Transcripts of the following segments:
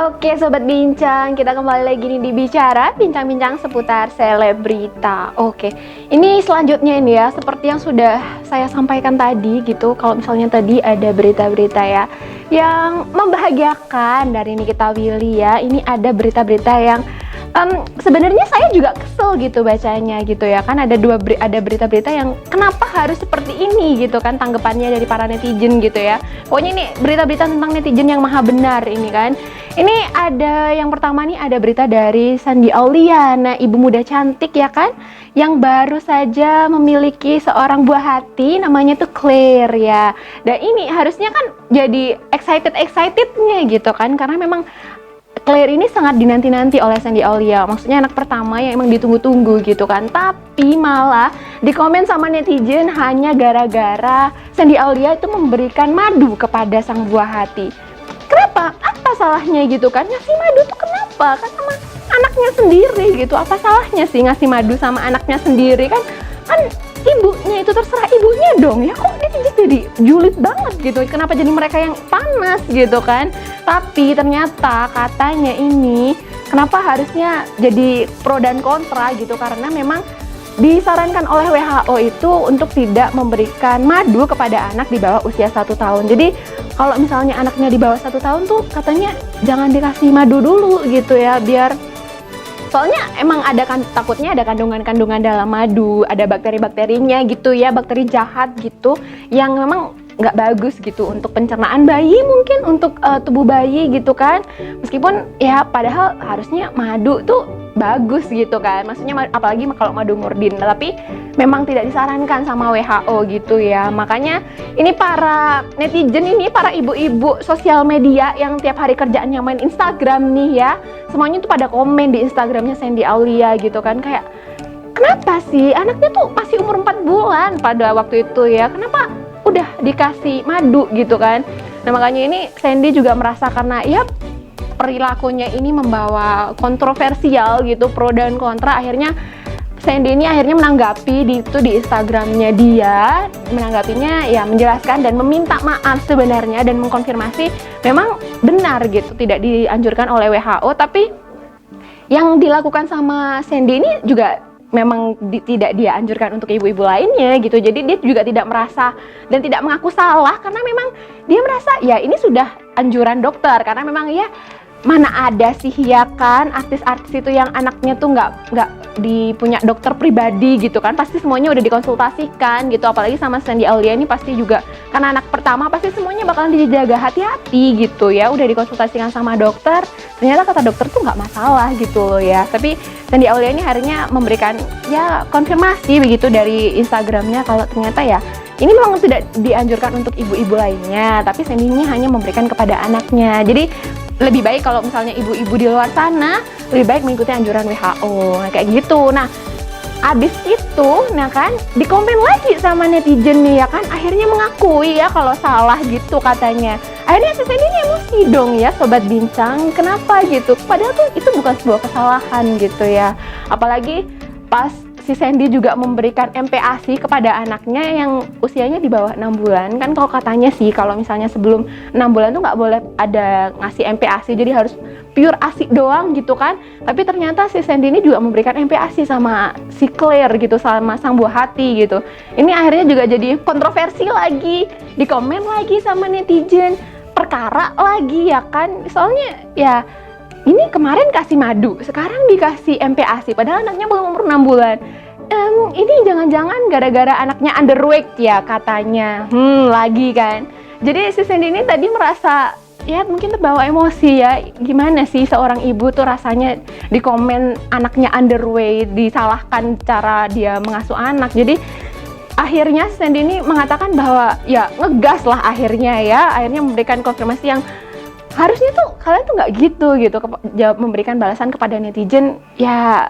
Oke Sobat Bincang, kita kembali lagi nih di Bicara, bincang-bincang seputar selebrita. Oke, ini selanjutnya ini ya, seperti yang sudah saya sampaikan tadi gitu. Kalau misalnya tadi ada berita-berita ya yang membahagiakan dari Nikita Willy ya, ini ada berita-berita yang sebenarnya saya juga kesel gitu bacanya gitu ya kan. Ada berita-berita yang kenapa harus seperti ini gitu kan, tanggapannya dari para netizen gitu ya. Pokoknya ini berita-berita tentang netizen yang maha benar ini kan. Ini ada yang pertama nih, ada berita dari Shandy Aulia. Nah, ibu muda cantik ya kan, yang baru saja memiliki seorang buah hati, namanya tuh Claire ya. Dan ini harusnya kan jadi excitednya gitu kan, karena memang Claire ini sangat dinanti-nanti oleh Shandy Aulia. Maksudnya anak pertama yang emang ditunggu-tunggu gitu kan. Tapi malah di komen sama netizen hanya gara-gara Shandy Aulia itu memberikan madu kepada sang buah hati. Kenapa? Apa salahnya gitu kan? Ngasih madu tuh kenapa? Kan sama anaknya sendiri gitu. Apa salahnya sih ngasih madu sama anaknya sendiri kan? Kan ibunya itu, terserah ibunya dong ya. Kok netizen jadi julid banget gitu? Kenapa jadi mereka yang panas gitu kan? Tapi ternyata katanya ini kenapa harusnya jadi pro dan kontra gitu, karena memang disarankan oleh WHO itu untuk tidak memberikan madu kepada anak di bawah usia 1 tahun. Jadi kalau misalnya anaknya di bawah 1 tahun tuh katanya jangan dikasih madu dulu gitu ya, biar soalnya emang ada kan, takutnya ada kandungan-kandungan dalam madu, ada bakteri-bakterinya gitu ya, bakteri jahat gitu yang memang nggak bagus gitu untuk pencernaan bayi, mungkin untuk tubuh bayi gitu kan. Meskipun ya padahal harusnya madu tuh bagus gitu kan, maksudnya apalagi kalau madu murdin, tapi memang tidak disarankan sama WHO gitu ya. Makanya ini para netizen ini, para ibu-ibu sosial media yang tiap hari kerjaannya main Instagram nih ya, semuanya tuh pada komen di Instagramnya Shandy Aulia gitu kan, kayak kenapa sih anaknya tuh masih umur 4 bulan pada waktu itu ya, kenapa udah dikasih madu gitu kan. Nah makanya ini Shandy juga merasa karena ya perilakunya ini membawa kontroversial gitu, pro dan kontra. Akhirnya Shandy ini akhirnya menanggapi di Instagramnya dia, menanggapinya ya menjelaskan dan meminta maaf sebenarnya dan mengkonfirmasi memang benar gitu, tidak dianjurkan oleh WHO, tapi yang dilakukan sama Shandy ini juga memang tidak dia anjurkan untuk ibu-ibu lainnya gitu. Jadi dia juga tidak merasa dan tidak mengaku salah, karena memang dia merasa ya ini sudah anjuran dokter, karena memang ya mana ada sih ya kan artis-artis itu yang anaknya tuh nggak punya dokter pribadi gitu kan, pasti semuanya udah dikonsultasikan gitu. Apalagi sama Shandy Aulia ini pasti juga karena anak pertama, pasti semuanya bakalan dijaga hati-hati gitu ya, udah dikonsultasikan sama dokter, ternyata kata dokter tuh nggak masalah gitu loh ya. Tapi Shandy Aulia ini akhirnya memberikan ya konfirmasi begitu dari Instagramnya kalau ternyata ya ini memang tidak dianjurkan untuk ibu-ibu lainnya, tapi Shandy ini hanya memberikan kepada anaknya. Jadi lebih baik kalau misalnya ibu-ibu di luar sana lebih baik mengikuti anjuran WHO, nah, kayak gitu. Nah abis itu, nah kan dikomen lagi sama netizen nih ya kan, akhirnya mengakui ya kalau salah gitu katanya. Akhirnya si Shandy ini emosi dong ya Sobat Bincang, kenapa gitu, padahal tuh itu bukan sebuah kesalahan gitu ya. Apalagi pas si Shandy juga memberikan MPASI kepada anaknya yang usianya di bawah 6 bulan. Kan kalau katanya sih kalau misalnya sebelum 6 bulan tuh nggak boleh ada ngasih MPASI, jadi harus pure ASI doang gitu kan. Tapi ternyata si Shandy ini juga memberikan MPASI sama si Claire gitu, sama sang buah hati gitu. Ini akhirnya juga jadi kontroversi lagi, dikomen lagi sama netizen, perkara lagi ya kan. Soalnya ya ini kemarin kasih madu, sekarang dikasih MPASI, padahal anaknya belum umur 6 bulan. Ini jangan-jangan gara-gara anaknya underweight ya katanya. Lagi kan. Jadi si Shandy ini tadi merasa ya mungkin terbawa emosi ya. Gimana sih seorang ibu tuh rasanya dikomen anaknya underweight, disalahkan cara dia mengasuh anak. Jadi akhirnya Shandy ini mengatakan bahwa ya ngegas lah akhirnya ya. Akhirnya memberikan konfirmasi yang harusnya tuh kalian tuh nggak gitu memberikan balasan kepada netizen ya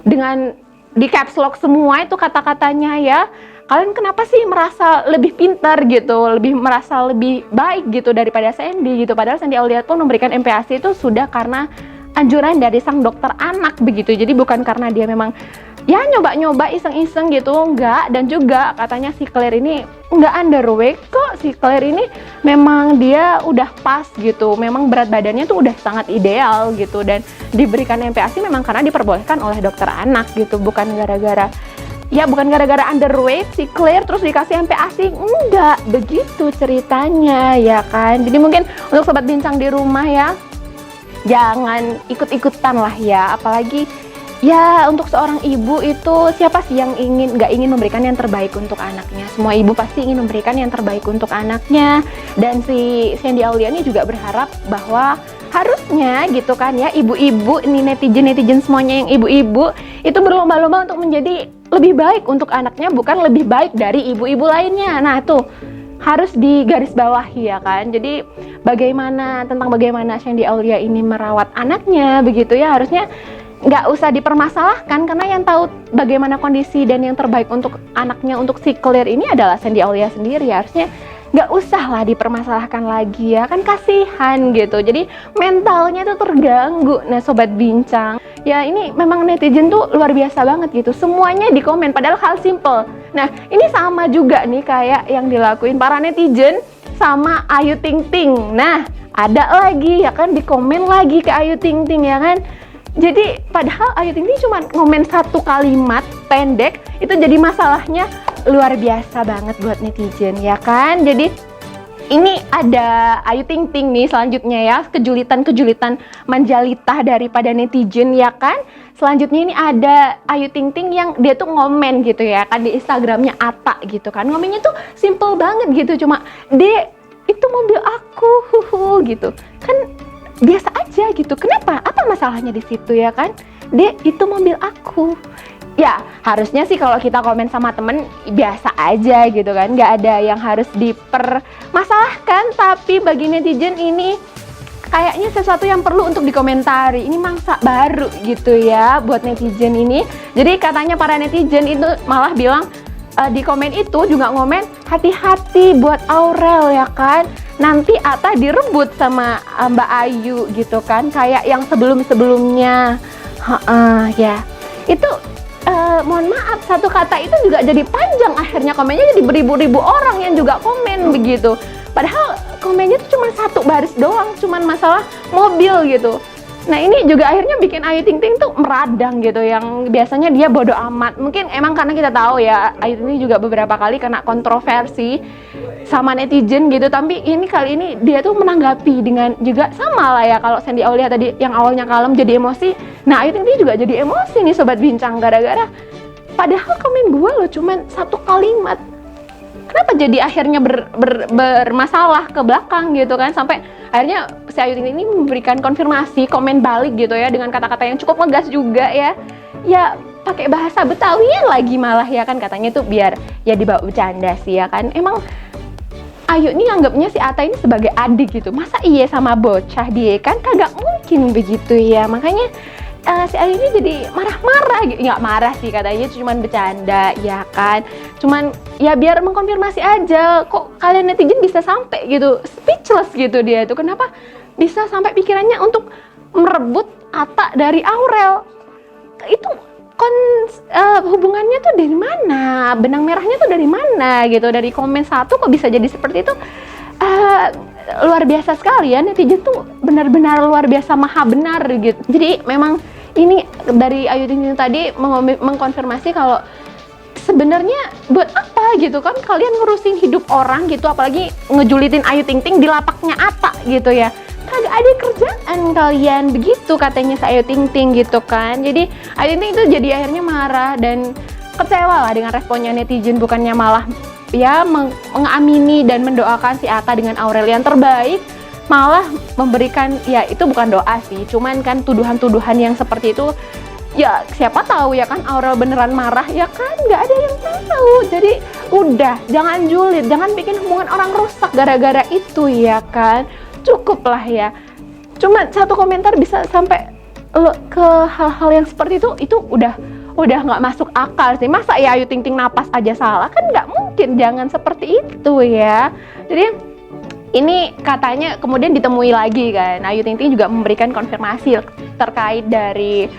dengan di caps lock semua itu kata-katanya ya. Kalian kenapa sih merasa lebih pintar gitu, merasa lebih baik gitu daripada Shandy gitu, padahal Shandy Aulia pun memberikan MPASI itu sudah karena anjuran dari sang dokter anak begitu. Jadi bukan karena dia memang ya nyoba-nyoba iseng-iseng gitu, enggak. Dan juga katanya si Claire ini enggak underweight kok, si Claire ini memang dia udah pas gitu, memang berat badannya tuh udah sangat ideal gitu, dan diberikan MPASI memang karena diperbolehkan oleh dokter anak gitu, bukan gara-gara underweight si Claire terus dikasih MPASI, enggak begitu ceritanya ya kan. Jadi mungkin untuk sobat bincang di rumah ya, jangan ikut-ikutan lah ya, apalagi ya untuk seorang ibu itu siapa sih yang nggak ingin memberikan yang terbaik untuk anaknya. Semua ibu pasti ingin memberikan yang terbaik untuk anaknya, dan si Shandy Aulia ini juga berharap bahwa harusnya gitu kan ya, ibu-ibu ini, netizen semuanya yang ibu-ibu itu berlomba-lomba untuk menjadi lebih baik untuk anaknya, bukan lebih baik dari ibu-ibu lainnya. Nah tuh harus digarisbawahi ya kan. Jadi bagaimana Shandy Aulia ini merawat anaknya begitu ya, harusnya nggak usah dipermasalahkan, karena yang tahu bagaimana kondisi dan yang terbaik untuk anaknya, untuk si Claire ini adalah Shandy Aulia sendiri. Harusnya nggak usah lah dipermasalahkan lagi ya kan, kasihan gitu. Jadi mentalnya tuh terganggu. Nah sobat bincang ya, ini memang netizen tuh luar biasa banget gitu, semuanya di komen padahal hal simple. Nah ini sama juga nih kayak yang dilakuin para netizen sama Ayu Ting Ting. Nah ada lagi ya kan, di komen lagi ke Ayu Ting Ting ya kan. Jadi padahal Ayu Ting Ting cuma ngomen satu kalimat pendek, itu jadi masalahnya luar biasa banget buat netizen ya kan. Jadi ini ada Ayu Ting Ting nih selanjutnya ya, kejulitan manjalita daripada netizen ya kan. Selanjutnya ini ada Ayu Ting Ting yang dia tuh ngomen gitu ya kan di Instagramnya Atta gitu kan. Ngomennya tuh simple banget gitu, cuma "Dek, itu mobil aku," gitu kan, biasa aja gitu. Kenapa? Apa masalahnya di situ ya kan? "Dek, itu mobil aku." Ya harusnya sih kalau kita komen sama temen biasa aja gitu kan, nggak ada yang harus dipermasalahkan. Tapi bagi netizen ini kayaknya sesuatu yang perlu untuk dikomentari. Ini mangsa baru gitu ya buat netizen ini. Jadi katanya para netizen itu malah bilang di komen itu juga ngomen, "Hati-hati buat Aurel ya kan, nanti Atta direbut sama Mbak Ayu," gitu kan, kayak yang sebelum-sebelumnya. Ya itu mohon maaf, satu kata itu juga jadi panjang, akhirnya komennya jadi beribu-ribu orang yang juga komen begitu. Padahal komennya tuh cuma satu baris doang, cuman masalah mobil gitu. Nah ini juga akhirnya bikin Ayu Ting Ting tuh meradang gitu, yang biasanya dia bodo amat. Mungkin emang karena kita tahu ya, Ayu Ting Ting juga beberapa kali kena kontroversi sama netizen gitu, tapi ini kali ini dia tuh menanggapi dengan juga sama lah ya. Kalau Shandy Aulia tadi yang awalnya kalem jadi emosi, nah Ayu Ting Ting juga jadi emosi nih sobat bincang, gara-gara padahal komen gue loh cuman satu kalimat, kenapa jadi akhirnya bermasalah ke belakang gitu kan, sampai akhirnya si Ayu Ting Ting ini memberikan konfirmasi, komen balik gitu ya dengan kata-kata yang cukup ngegas juga ya pakai bahasa Betawian lagi malah ya kan, katanya tuh biar ya dibawa bercanda sih ya kan. Emang Ayu ini anggapnya si Atta ini sebagai adik gitu, masa iya sama bocah dia kan, kagak mungkin begitu ya. Makanya si Ayu ini jadi marah-marah gitu, nggak marah sih katanya, cuman bercanda ya kan, cuman ya biar mengkonfirmasi aja, kok kalian netizen bisa sampai gitu speechless gitu, dia itu kenapa bisa sampai pikirannya untuk merebut Atta dari Aurel. Itu hubungannya tuh dari mana, benang merahnya tuh dari mana gitu. Dari komen satu kok bisa jadi seperti itu, luar biasa sekali ya, netizen tuh benar-benar luar biasa maha benar gitu. Jadi memang ini dari Ayu Ting Ting tadi mengkonfirmasi kalau sebenarnya buat apa gitu kan kalian ngurusin hidup orang gitu, apalagi ngejulitin Ayu Ting Ting di lapaknya Atta gitu ya, kagak ada kerjaan kalian begitu katanya si Ayu Ting Ting gitu kan. Jadi Ayu Ting Ting itu jadi akhirnya marah dan kecewa lah dengan responnya netizen, bukannya malah ya mengamini dan mendoakan si Atta dengan Aurel yang terbaik, malah memberikan, ya itu bukan doa sih, cuman kan tuduhan-tuduhan yang seperti itu ya siapa tahu ya kan Aurel beneran marah ya kan, nggak ada yang tahu. Jadi udah jangan julid, jangan bikin hubungan orang rusak gara-gara itu ya kan, cukup lah ya. Cuman satu komentar bisa sampai ke hal-hal yang seperti itu udah nggak masuk akal sih. Masa ya Ayu Ting Ting napas aja salah, kan nggak mungkin, jangan seperti itu ya. Jadi ini katanya kemudian ditemui lagi kan, Ayu Ting Ting juga memberikan konfirmasi terkait dari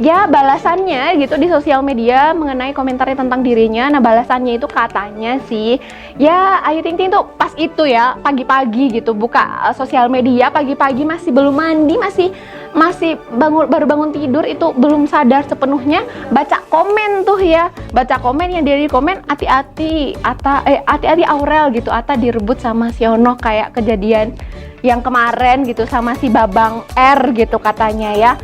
ya balasannya gitu di sosial media mengenai komentarnya tentang dirinya. Nah, balasannya itu katanya sih, ya Ayu Ting Ting tuh pas itu ya pagi-pagi gitu buka sosial media, pagi-pagi masih belum mandi, masih baru bangun tidur, itu belum sadar sepenuhnya, baca komen tuh ya, baca komen yang dari komen hati-hati hati-hati Aurel gitu, Atta direbut sama Siono kayak kejadian yang kemarin gitu sama si Babang R gitu katanya ya.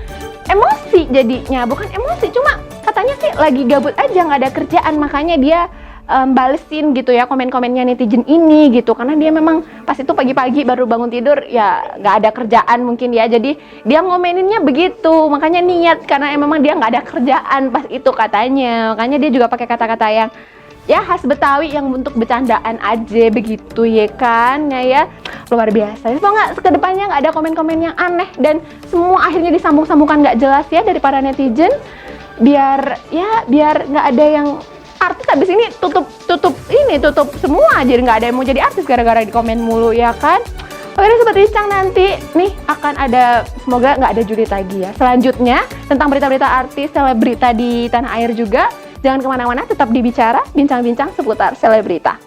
Emosi jadinya, bukan emosi, cuma katanya sih lagi gabut aja, nggak ada kerjaan, makanya dia balesin gitu ya komen-komennya netizen ini gitu, karena dia memang pas itu pagi-pagi baru bangun tidur ya, nggak ada kerjaan mungkin ya, jadi dia ngomeninnya begitu, makanya niat karena memang dia nggak ada kerjaan pas itu katanya, makanya dia juga pakai kata-kata yang ya khas Betawi yang untuk bercandaan aja begitu ya kan ya. Luar biasa. Semoga kedepannya nggak ada komen-komen yang aneh dan semua akhirnya disambung-sambungkan nggak jelas ya dari para netizen, biar nggak ada yang artis habis ini tutup semua, jadi nggak ada yang mau jadi artis gara-gara di komen mulu ya kan. Oke Sobat Bincang, nanti nih akan ada, semoga nggak ada julid lagi ya, selanjutnya tentang berita-berita artis selebrita di tanah air juga. Jangan kemana-mana, tetap di Bicara, bincang-bincang seputar selebrita.